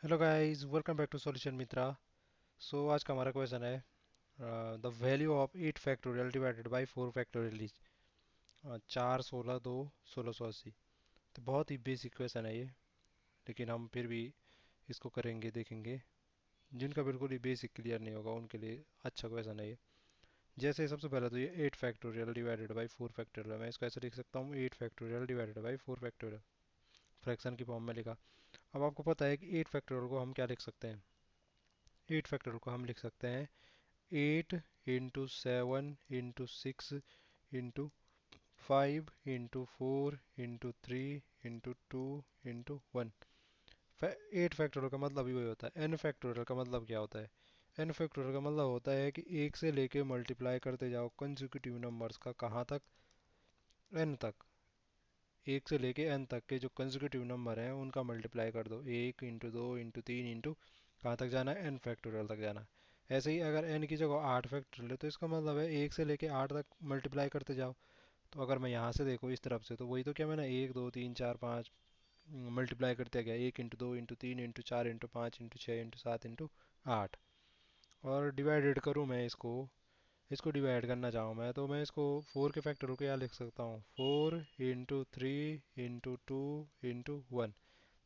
Hello guys, welcome back to solution Mitra. So आज का हमारा क्वेश्चन है the value of 8 factorial divided by 4 factorial is 4 16 2 1680। तो बहुत ही बेसिक क्वेश्चन है ये, लेकिन हम फिर भी इसको करेंगे, देखेंगे। जिनका बिल्कुल ही बेसिक क्लियर नहीं होगा उनके लिए अच्छा क्वेश्चन है ये। जैसे सबसे पहले तो ये 8 फैक्टोरियल डिवाइडेड बाय 4 फैक्टोरियल, मैं इसको ऐसे लिख सकता हूँ 8 factorial divided by 4 factorial, fraction की फॉर्म में लिखा। अब आपको पता है कि 8 फैक्टोरियल को हम क्या लिख सकते हैं। 8 फैक्टोरियल को हम लिख सकते हैं 8 into 7 into 6 into 5 into 4 into 3 into 2 into 1। 8 factorial का मतलब ही वही होता है। एन फैक्टोरियल का मतलब क्या होता है? एन फैक्टोरियल का मतलब होता है कि एक से लेके मल्टीप्लाई करते जाओ कंसेक्यूटिव नंबर्स का, कहाँ तक? एन तक। एक से लेके एन तक के जो कंसेक्यूटिव नंबर हैं उनका मल्टीप्लाई कर दो, एक इंटू दो इंटू तीन इंटू कहाँ तक जाना है? एन फैक्टोरियल तक जाना है। ऐसे ही अगर एन की जगह 8 फैक्टोरियल है तो इसका मतलब है एक से लेके 8 तक मल्टीप्लाई करते जाओ। तो अगर मैं यहाँ से देखूँ इस तरफ से, तो वही तो क्या, मैंने एक दो तीन चार पाँच मल्टीप्लाई करते गया, एक इंटू दो इंटू तीन इंटू चार इंटू पाँच इंटू छः इंटू सात इंटू आठ। और डिवाइडेड करूँ मैं इसको, इसको डिवाइड करना चाहूँ मैं, तो मैं इसको 4 के फैक्टर को क्या लिख सकता हूँ? 4 into three into two into one.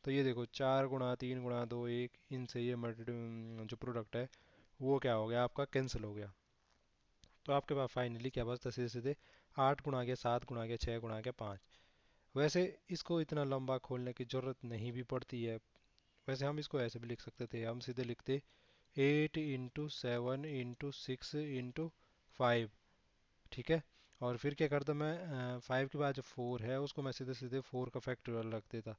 तो ये देखो, 4 गुणा 3 गुणा 2 1, इनसे ये मल्टी जो प्रोडक्ट है वो क्या हो गया आपका? कैंसिल हो गया। तो आपके पास फाइनली क्या बचता? सीधे सीधे 8 गुणा के 7 गुणा के 6 गुणा के 5। वैसे इसको इतना लंबा खोलने की ज़रूरत नहीं भी पड़ती है। वैसे हम इसको ऐसे भी लिख सकते थे, हम सीधे लिखते 8 इंटू 7 इंटू 6 इंटू 5। ठीक है। और फिर क्या करता मैं, 5 के बाद जो 4 है उसको मैं सीधे सीधे 4 का फैक्टोरियल रख देता।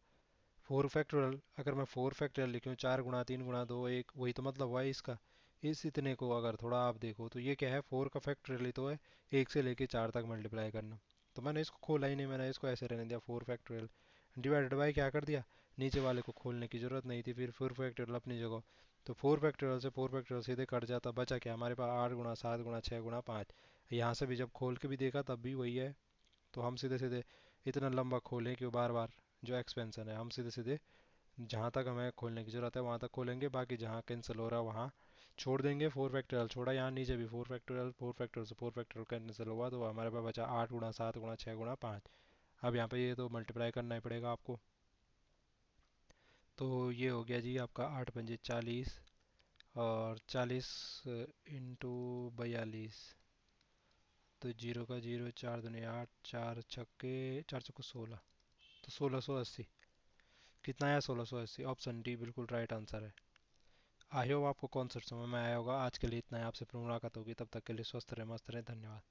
4 फैक्टोरियल, अगर मैं 4 फैक्टोरियल लिखूँ, 4 गुणा 3 गुणा 2 1, वही तो मतलब हुआ है इसका। इस इतने को अगर थोड़ा आप देखो तो ये क्या है? 4 का फैक्टोरियल ही तो है, एक से लेके 4 तक मल्टीप्लाई करना। तो मैंने इसको खोला ही नहीं, मैंने इसको ऐसे रहने दिया 4 फैक्टोरियल। डिवाइडेड बाई क्या कर दिया? नीचे वाले को खोलने की ज़रूरत नहीं थी, फिर 4 फैक्टोरियल अपनी जगह। तो 4 फैक्टोरियल से 4 फैक्टोरियल सीधे कट जाता, बचा क्या हमारे पास? 8 गुणा 7 गुणा 6 गुणा 5। यहाँ से भी जब खोल के भी देखा तब भी वही है। तो हम सीधे सीधे इतना लंबा खोलें क्यों बार बार? जो एक्सपेंशन है हम सीधे सीधे जहाँ तक हमें खोलने की ज़रूरत है वहाँ तक खोलेंगे, बाकी जहाँ कैंसिल हो रहा है वहाँ छोड़ देंगे। 4 फैक्टोरियल छोड़ा, यहाँ नीचे भी 4 फैक्टोरियल, 4 फैक्टोरियल से 4 फैक्टोरियल कैंसिल हुआ, तो हमारे पास बचा 8 गुणा 7 गुणा 6 गुणा 5। अब यहाँ पे ये तो मल्टीप्लाई करना ही पड़ेगा आपको। तो ये हो गया जी आपका 8 पंजे 40, और 40 इंटू 42। तो जीरो का जीरो, 4 दूनी 8, चार छक्के, 4 चौको 16, तो 1680। कितना आया? 1680। ऑप्शन डी बिल्कुल राइट आंसर है। आई होप आपको कॉन्सेप्ट समझ में आया होगा। आज के लिए इतना ही, आपसे फिर मुलाकात होगी, तब तक के लिए स्वस्थ रहे, मस्त रहे, धन्यवाद।